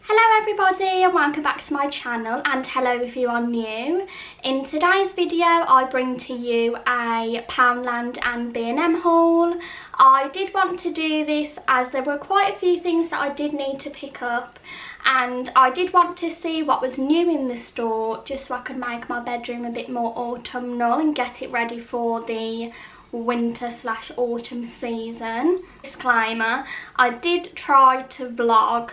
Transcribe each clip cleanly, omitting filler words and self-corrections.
Hello everybody and welcome back to my channel, and hello if you are new. In today's video I bring to you a Poundland and B&M haul. I did want to do this as there were quite a few things that I did need to pick up, and I did want to see what was new in the store just so I could make my bedroom a bit more autumnal and get it ready for the winter/autumn season. Disclaimer, I did try to vlog.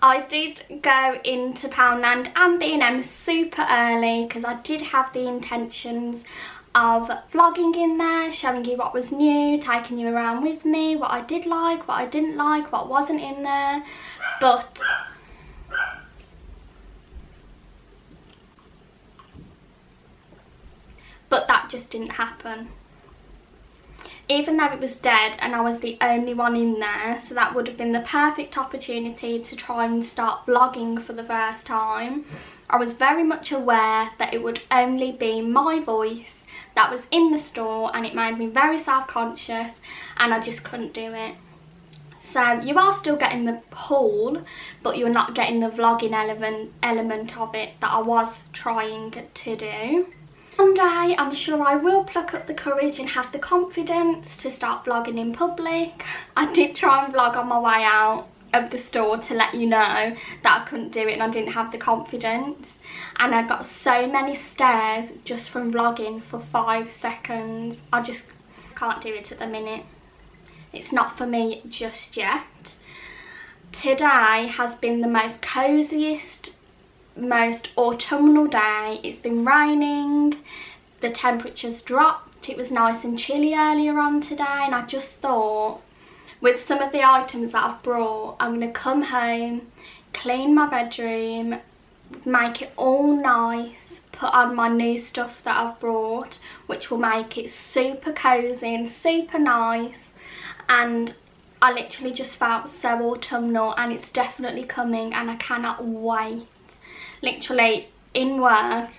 I did go into Poundland and B&M super early because I did have the intentions of vlogging in there, showing you what was new, taking you around with me, what I did like, what I didn't like, what wasn't in there, but that just didn't happen. Even though it was dead and I was the only one in there, so that would have been the perfect opportunity to try and start vlogging for the first time. I was very much aware that it would only be my voice that was in the store, and it made me very self-conscious and I just couldn't do it. So you are still getting the haul, but you're not getting the vlogging element of it that I was trying to do. One day I'm sure I will pluck up the courage and have the confidence to start vlogging in public. I did try and vlog on my way out of the store to let you know that I couldn't do it and I didn't have the confidence, and I got so many stares just from vlogging for 5 seconds. I just can't do it at the minute. It's not for me just yet. Today has been the most coziest, most autumnal day. It's been raining, the temperature's dropped, it was nice and chilly earlier on today, and I just thought with some of the items that I've brought, I'm going to come home, clean my bedroom, make it all nice, put on my new stuff that I've brought, which will make it super cozy and super nice. And I literally just felt so autumnal, and it's definitely coming and I cannot wait. Literally in work,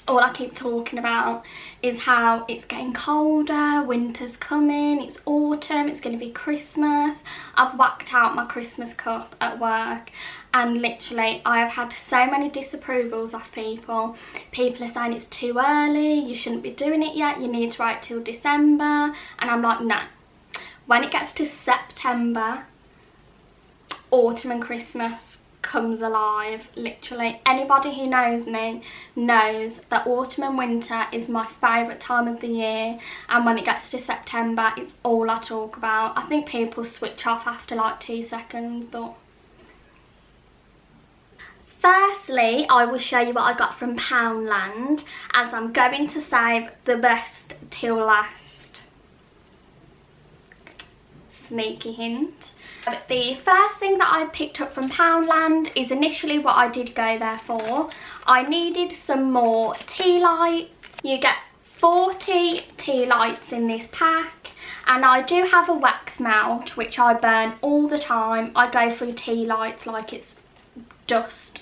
all I keep talking about is how it's getting colder, winter's coming, it's autumn, it's going to be Christmas. I've whacked out my Christmas cup at work, and literally I have had so many disapprovals off people. People are saying it's too early, you shouldn't be doing it yet, you need to wait till December, and I'm like, no. When it gets to September, autumn and Christmas comes alive. Literally anybody who knows me knows that autumn and winter is my favourite time of the year, and when it gets to September it's all I talk about. I think people switch off after like 2 seconds, but firstly I will show you what I got from Poundland, as I'm going to save the best till last. Sneaky hint. The first thing that I picked up from Poundland is initially what I did go there for. I needed some more tea lights. You get 40 tea lights in this pack, and I do have a wax melt which I burn all the time. I go through tea lights like it's dust.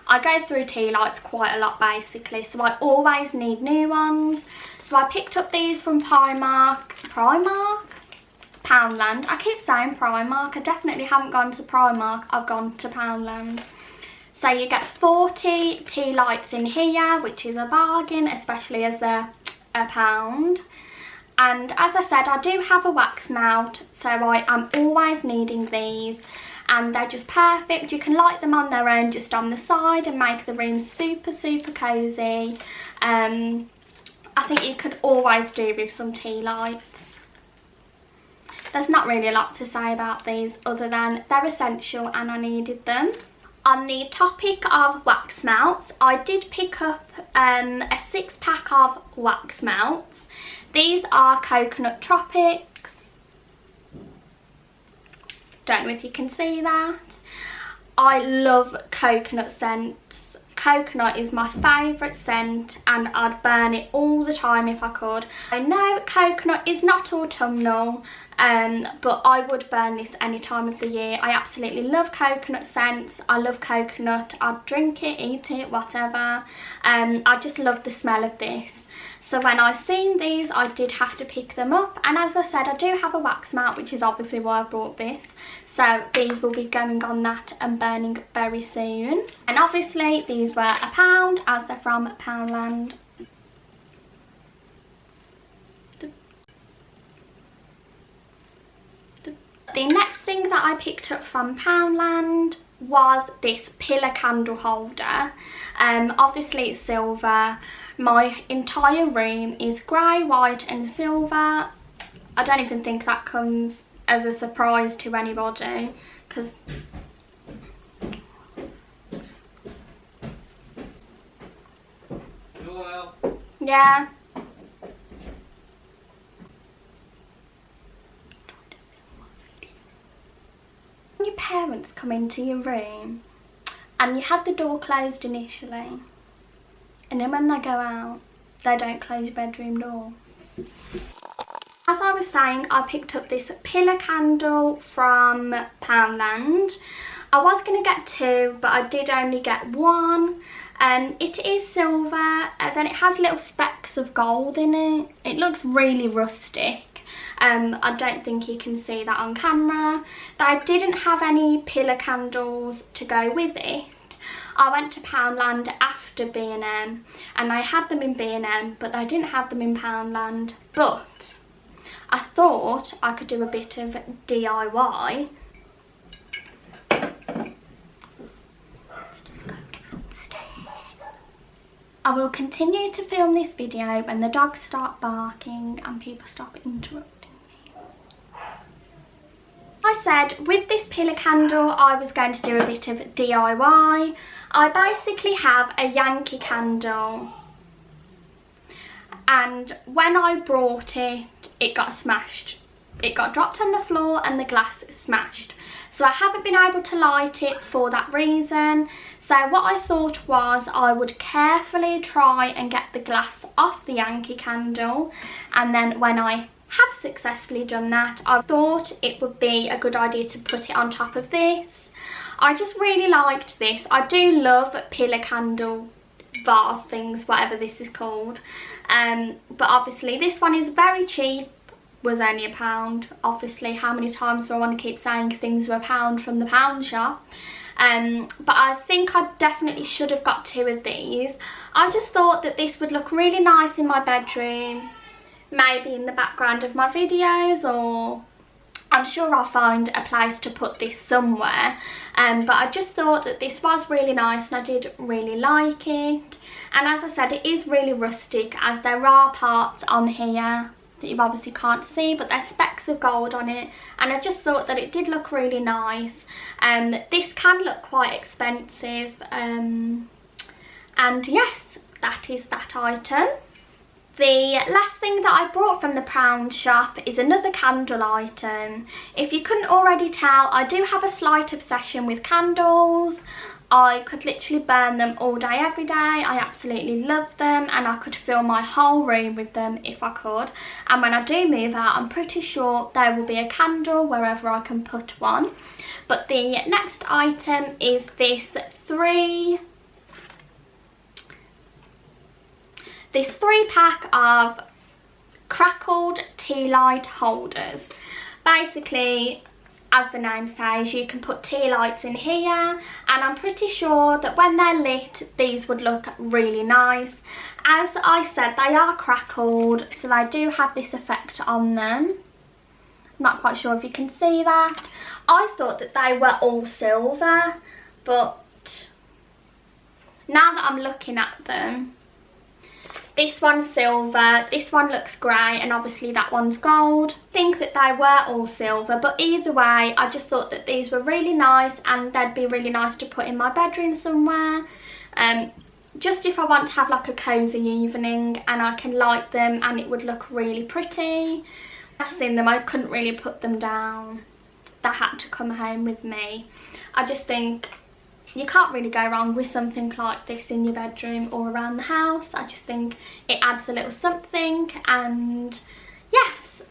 I go through tea lights quite a lot basically, so I always need new ones. So I picked up these from Poundland. I keep saying Primark. I definitely haven't gone to Primark, I've gone to Poundland. So you get 40 tea lights in here, which is a bargain, especially as they're £1. And as I said, I do have a wax melt, so I am always needing these, and they're just perfect. You can light them on their own just on the side and make the room super cozy. I think you could always do with some tea lights. There's not really a lot to say about these other than they're essential and I needed them. On the topic of wax melts, I did pick up a 6-pack of wax melts. These are Coconut Tropics. Don't know if you can see that. I love coconut scents. Coconut is my favourite scent, and I'd burn it all the time if I could. I know coconut is not autumnal, but I would burn this any time of the year. I absolutely love coconut scents. I love coconut. I'd drink it, eat it, whatever. I just love the smell of this. So when I seen these, I did have to pick them up, and as I said, I do have a wax mat, which is obviously why I brought this. So these will be going on that and burning very soon. And obviously these were £1 as they're from Poundland. The next thing that I picked up from Poundland was this pillar candle holder. Obviously it's silver. My entire room is grey, white and silver. I don't even think that comes as a surprise to anybody, because yeah. When your parents come into your room and you have the door closed initially, and then when they go out, they don't close your bedroom door. As I was saying, I picked up this pillar candle from Poundland. I was going to get 2, but I did only get 1. It is silver, then it has little specks of gold in it. It looks really rustic. I don't think you can see that on camera. They didn't have any pillar candles to go with it. I went to Poundland after B&M, and I had them in B&M, but they didn't have them in Poundland. But I thought I could do a bit of DIY. I will continue to film this video when the dogs start barking and people stop interrupting me. I said with this pillar candle I was going to do a bit of DIY. I basically have a Yankee candle, and when I brought it, it got smashed. It got dropped on the floor and the glass smashed. So I haven't been able to light it for that reason. So what I thought was I would carefully try and get the glass off the Yankee candle, and then when I have successfully done that, I thought it would be a good idea to put it on top of this. I just really liked this. I do love pillar candle vase things, whatever this is called, but obviously this one is very cheap, was only £1. Obviously, how many times do I want to keep saying things were £1 from the pound shop? But I think I definitely should have got 2 of these. I just thought that this would look really nice in my bedroom, maybe in the background of my videos, or I'm sure I'll find a place to put this somewhere. But I just thought that this was really nice and I did really like it. And as I said, it is really rustic, as there are parts on here that you obviously can't see, but there's specks of gold on it, and I just thought that it did look really nice. This can look quite expensive, and yes, that is that item. The last thing that I brought from the Pound shop is another candle item. If you couldn't already tell, I do have a slight obsession with candles. I could literally burn them all day, every day. I absolutely love them, and I could fill my whole room with them if I could. And when I do move out, I'm pretty sure there will be a candle wherever I can put one. But the next item is this 3-pack of crackled tea light holders. Basically, as the name says, you can put tea lights in here, and I'm pretty sure that when they're lit, these would look really nice. As I said, they are crackled, so they do have this effect on them. I'm not quite sure if you can see that. I thought that they were all silver, but now that I'm looking at them, this one's silver, this one looks grey, and obviously that one's gold. I think that they were all silver, but either way, I just thought that these were really nice and they'd be really nice to put in my bedroom somewhere. Just if I want to have like a cosy evening and I can light them and it would look really pretty. I've seen them, I couldn't really put them down. They had to come home with me. I just think you can't really go wrong with something like this in your bedroom or around the house. I just think it adds a little something, and yes,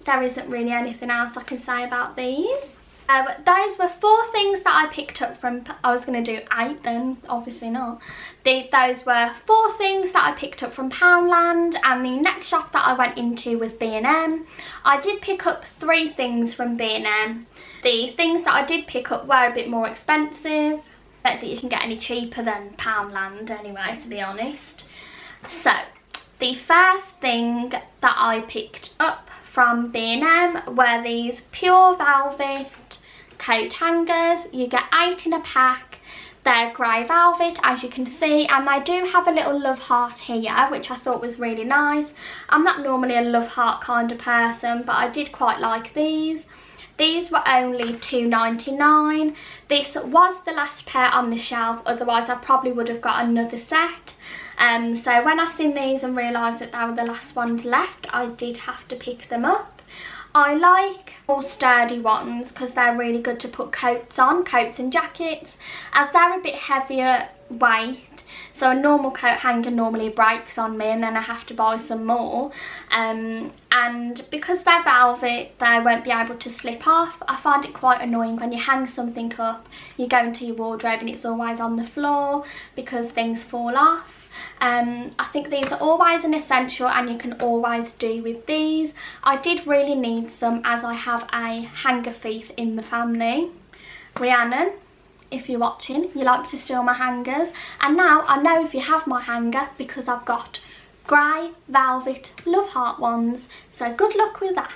there isn't really anything else I can say about these. Those were 4 things that I picked up from, I was going to do 8 then, obviously not. Those were 4 things that I picked up from Poundland, and the next shop that I went into was B&M. I did pick up 3 things from B&M. The things that I did pick up were a bit more expensive. I don't think you can get any cheaper than Poundland anyway, to be honest. So, the first thing that I picked up from B&M were these pure velvet coat hangers. You get 8 in a pack. They're grey velvet, as you can see, and they do have a little love heart here, which I thought was really nice. I'm not normally a love heart kind of person, but I did quite like these. These were only £2.99. This was the last pair on the shelf, otherwise I probably would have got another set. So when I seen these and realised that they were the last ones left, I did have to pick them up. I like more sturdy ones because they're really good to put coats on, coats and jackets, as they're a bit heavier weight. So a normal coat hanger normally breaks on me and then I have to buy some more. And because they're velvet, they won't be able to slip off. I find it quite annoying when you hang something up, you go into your wardrobe and it's always on the floor because things fall off. I think these are always an essential and you can always do with these. I did really need some as I have a hanger thief in the family. Rhiannon, if you're watching, you like to steal my hangers, and now I know if you have my hanger because I've got grey velvet love heart ones, so good luck with that.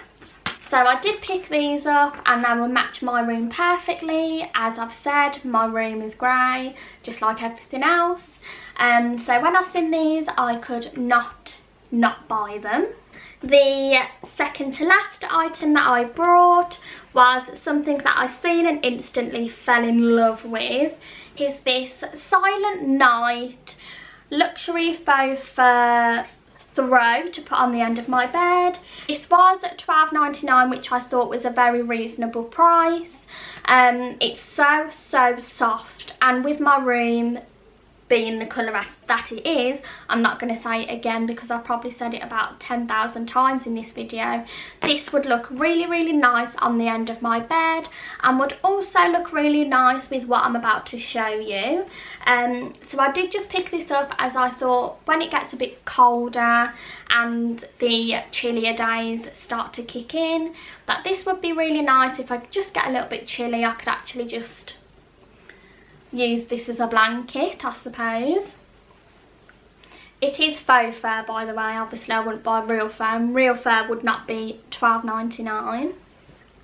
So I did pick these up and they will match my room perfectly. As I've said, my room is grey, just like everything else. So when I seen these, I could not buy them. The second to last item that I brought was something that I seen and instantly fell in love with. It is this Silent Night luxury faux fur throw to put on the end of my bed. This was £12.99, which I thought was a very reasonable price. It's so soft, and with my room being the colour that it is, I'm not going to say it again because I've probably said it about 10,000 times in this video. This would look really nice on the end of my bed and would also look really nice with what I'm about to show you. So I did just pick this up as I thought when it gets a bit colder and the chillier days start to kick in, that this would be really nice. If I just get a little bit chilly, I could actually just use this as a blanket, I suppose. It is faux fur, by the way. Obviously I wouldn't buy real fur, and real fur would not be £12.99.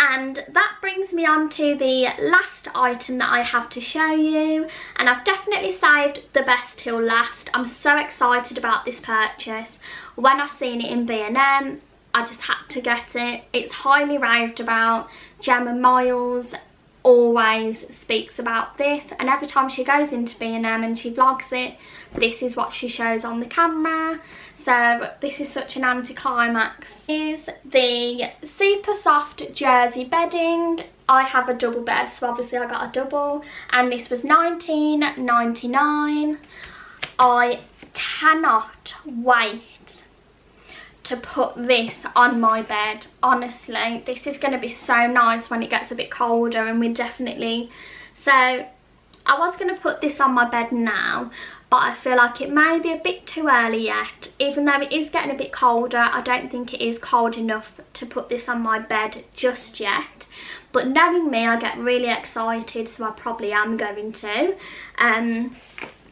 And that brings me on to the last item that I have to show you, and I've definitely saved the best till last. I'm so excited about this purchase. When I seen it in B&M, I just had to get it. It's highly raved about. Gemma Miles always speaks about this, and every time she goes into B&M and she vlogs it, this is what she shows on the camera. So this is such an anticlimax. Is the super soft jersey bedding. I have a double bed, so obviously I got a double, and this was £19.99. I cannot wait to put this on my bed. Honestly, this is going to be so nice when it gets a bit colder, and we're definitely, so I was going to put this on my bed now, but I feel like it may be a bit too early yet. Even though it is getting a bit colder, I don't think it is cold enough to put this on my bed just yet. But knowing me, I get really excited, so I probably am going to.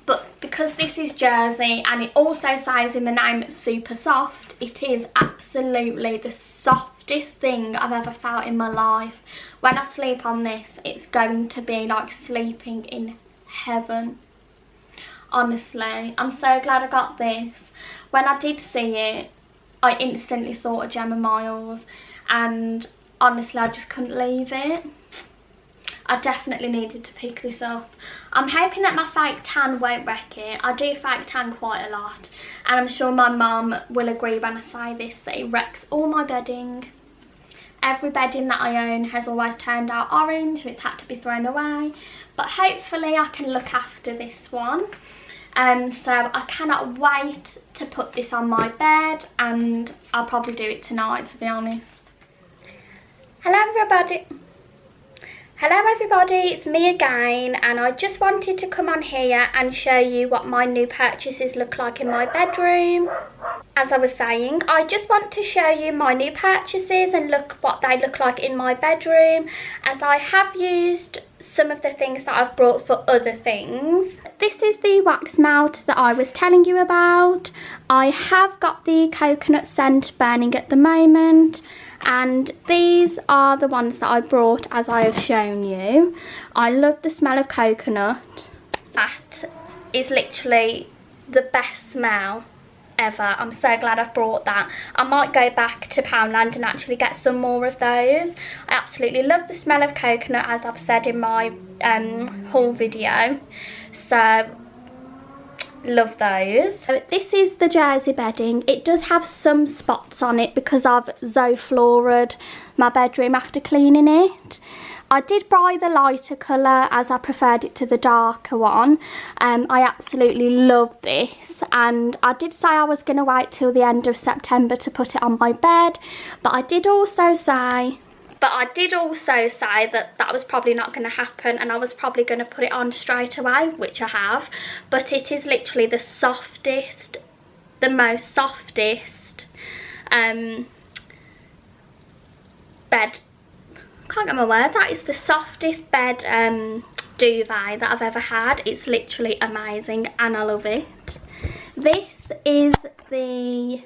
But because this is jersey and it also says in the name super soft, it is absolutely the softest thing I've ever felt in my life. When I sleep on this, it's going to be like sleeping in heaven. Honestly, I'm so glad I got this. When I did see it, I instantly thought of Gemma Miles, and honestly I just couldn't leave it. I definitely needed to pick this up. I'm hoping that my fake tan won't wreck it. I do fake tan quite a lot, and I'm sure my mum will agree when I say this, that it wrecks all my bedding. Every bedding that I own has always turned out orange, so it's had to be thrown away. But hopefully I can look after this one. So I cannot wait to put this on my bed, and I'll probably do it tonight, to be honest. Hello everybody. Hello everybody, it's me again, and I just wanted to come on here and show you what my new purchases look like in my bedroom. As I was saying, I just want to show you my new purchases and look what they look like in my bedroom, as I have used some of the things that I've brought for other things. This is the wax melt that I was telling you about. I have got the coconut scent burning at the moment, and these are the ones that I brought as I have shown you. I love the smell of coconut. That is literally the best smell ever. I'm so glad I've brought that. I might go back to Poundland and actually get some more of those. I absolutely love the smell of coconut, as I've said in my haul video. So love those. So this is the jersey bedding. It does have some spots on it because I've 𝓁𝑜𝓋𝑒'd my bedroom after cleaning it. I did buy the lighter colour as I preferred it to the darker one. I absolutely love this, and I did say I was going to wait till the end of September to put it on my bed, but I did also say that that was probably not going to happen, and I was probably going to put it on straight away, which I have. But it is literally the softest, the most softest bed. Can't get my words out. It's the softest bed duvet that I've ever had. It's literally amazing and I love it. This is the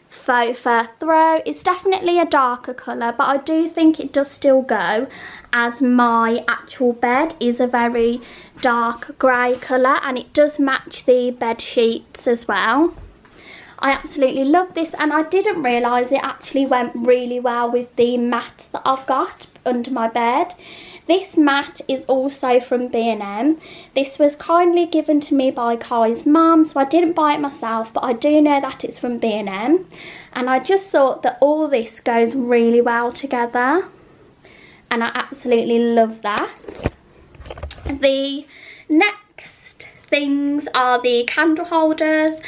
faux fur throw. It's definitely a darker colour, but I do think it does still go, as my actual bed is a very dark grey colour and it does match the bed sheets as well. I absolutely love this, and I didn't realise it actually went really well with the mat that I've got under my bed. This mat is also from B&M. This was kindly given to me by Kai's mum, so I didn't buy it myself, but I do know that it's from B&M. And I just thought that all this goes really well together, and I absolutely love that. The next things are the candle holders.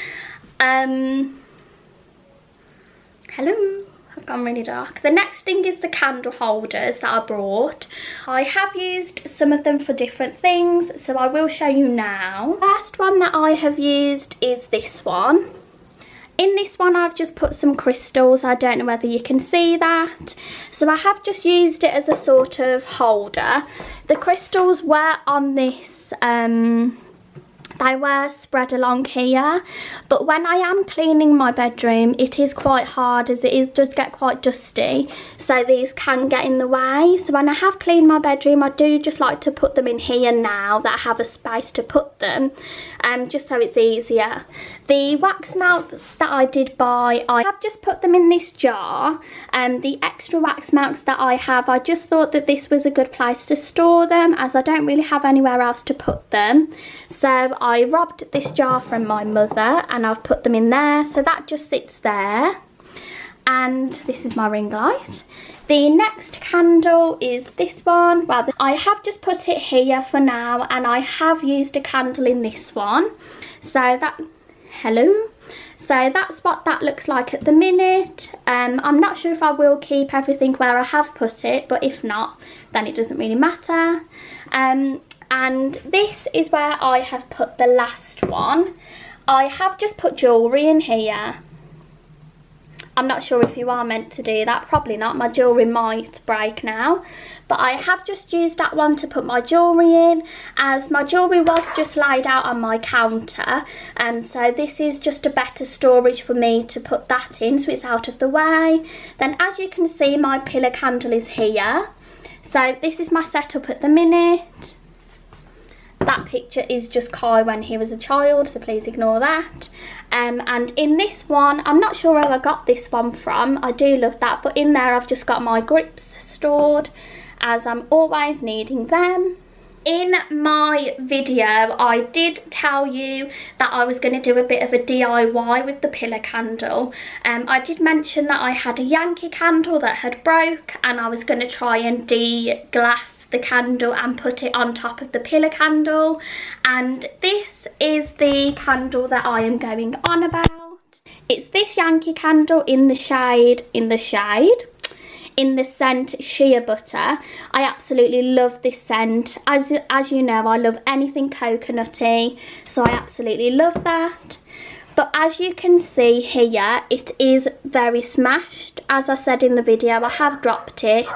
Hello, I've gone really dark. The next thing is the candle holders that I brought. I have used some of them for different things, so I will show you now. The first one that I have used is this one. In this one I've just put some crystals. I don't know whether you can see that. So I have just used it as a sort of holder. The crystals were on this they were spread along here, but when I am cleaning my bedroom it is quite hard, as it does get quite dusty, so these can get in the way. So when I have cleaned my bedroom, I do just like to put them in here now that I have a space to put them, just so it's easier. The wax melts that I did buy, I have just put them in this jar. The extra wax melts that I have, I just thought that this was a good place to store them, as I don't really have anywhere else to put them. So I robbed this jar from my mother and I've put them in there, so that just sits there. And this is my ring light. The next candle is this one. Well, I have just put it here for now, and I have used a candle in this one. So that, hello. So that's what that looks like at the minute. I'm not sure if I will keep everything where I have put it, but if not, then it doesn't really matter. And this is where I have put the last one. I have just put jewellery in here. I'm not sure if you are meant to do that, probably not. My jewellery might break now. But I have just used that one to put my jewellery in, as my jewellery was just laid out on my counter. And so this is just a better storage for me to put that in, so it's out of the way. Then as you can see, my pillar candle is here. So this is my setup at the minute. That picture is just Kai when he was a child, so please ignore that. And in this one, I'm not sure where I got this one from. I do love that, but in there I've just got my grips stored, as I'm always needing them. In my video, I did tell you that I was going to do a bit of a DIY with the pillar candle. I did mention that I had a Yankee candle that had broke, and I was going to try and de-glass the candle and put it on top of the pillar candle, and this is the candle that I am going on about. It's this Yankee candle in the shade in the scent Shea Butter. I absolutely love this scent. As you know, I love anything coconutty, so I absolutely love that. But as you can see here, it is very smashed. As I said in the video, I have dropped it.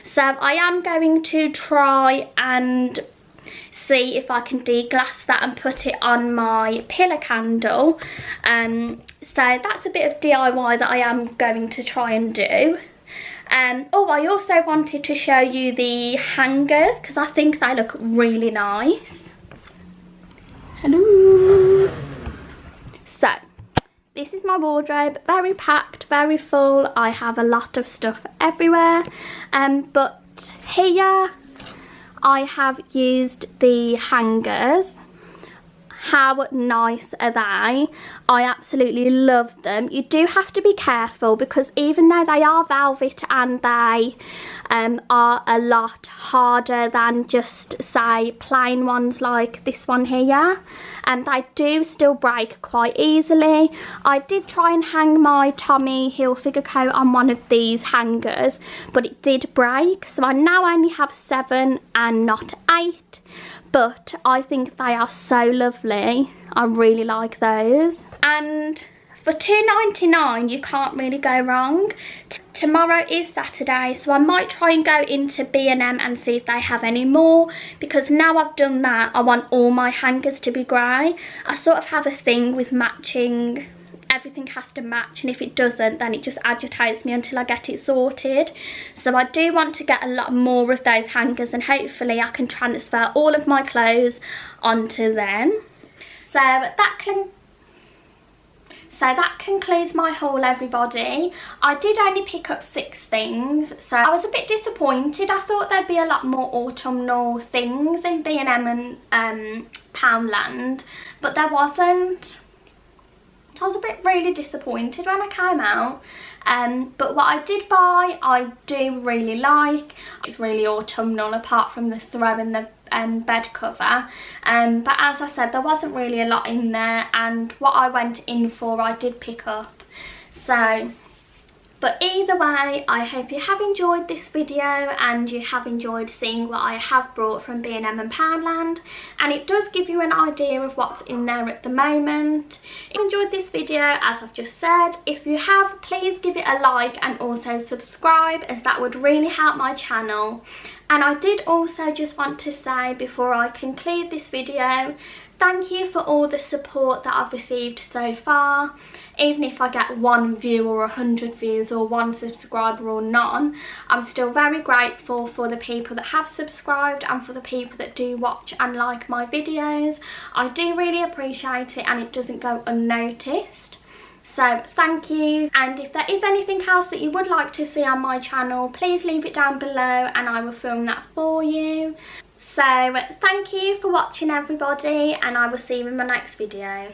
So I am going to try and see if I can deglass that and put it on my pillar candle. So that's a bit of DIY that I am going to try and do. Oh, I also wanted to show you the hangers because I think they look really nice. Hello. So this is my wardrobe, very packed, very full. I have a lot of stuff everywhere. But here I have used the hangers. How nice are they? I absolutely love them. You do have to be careful because even though they are velvet and they are a lot harder than just say plain ones like this one here, and they do still break quite easily. I did try and hang my 𝓁𝑜𝓋𝑒 on one of these hangers, but it did break, so I now only have 7 and not 8. But I think they are so lovely. I really like those. And for £2.99 you can't really go wrong. Tomorrow is Saturday, so I might try and go into B&M and see if they have any more, because now I've done that I want all my hangers to be grey. I sort of have a thing with matching. Everything has to match, and if it doesn't then it just agitates me until I get it sorted. So I do want to get a lot more of those hangers, and hopefully I can transfer all of my clothes onto them. So that concludes my haul, everybody. I did only pick up 6 things, so I was a bit disappointed. I thought there'd be a lot more autumnal things in B&M and Poundland, but there wasn't. I was a bit really disappointed when I came out, but what I did buy I do really like. It's really autumnal apart from the throw and the bed cover, but as I said, there wasn't really a lot in there, and what I went in for I did pick up. So but either way, I hope you have enjoyed this video and you have enjoyed seeing what I have brought from B&M and Poundland, and it does give you an idea of what's in there at the moment. If you enjoyed this video, as I've just said, if you have, please give it a like and also subscribe, as that would really help my channel. And I did also just want to say before I conclude this video, thank you for all the support that I've received so far. Even if I get 1 view or 100 views or 1 subscriber or none, I'm still very grateful for the people that have subscribed and for the people that do watch and like my videos. I do really appreciate it, and it doesn't go unnoticed. So thank you, and if there is anything else that you would like to see on my channel, please leave it down below and I will film that for you. So thank you for watching, everybody, and I will see you in my next video.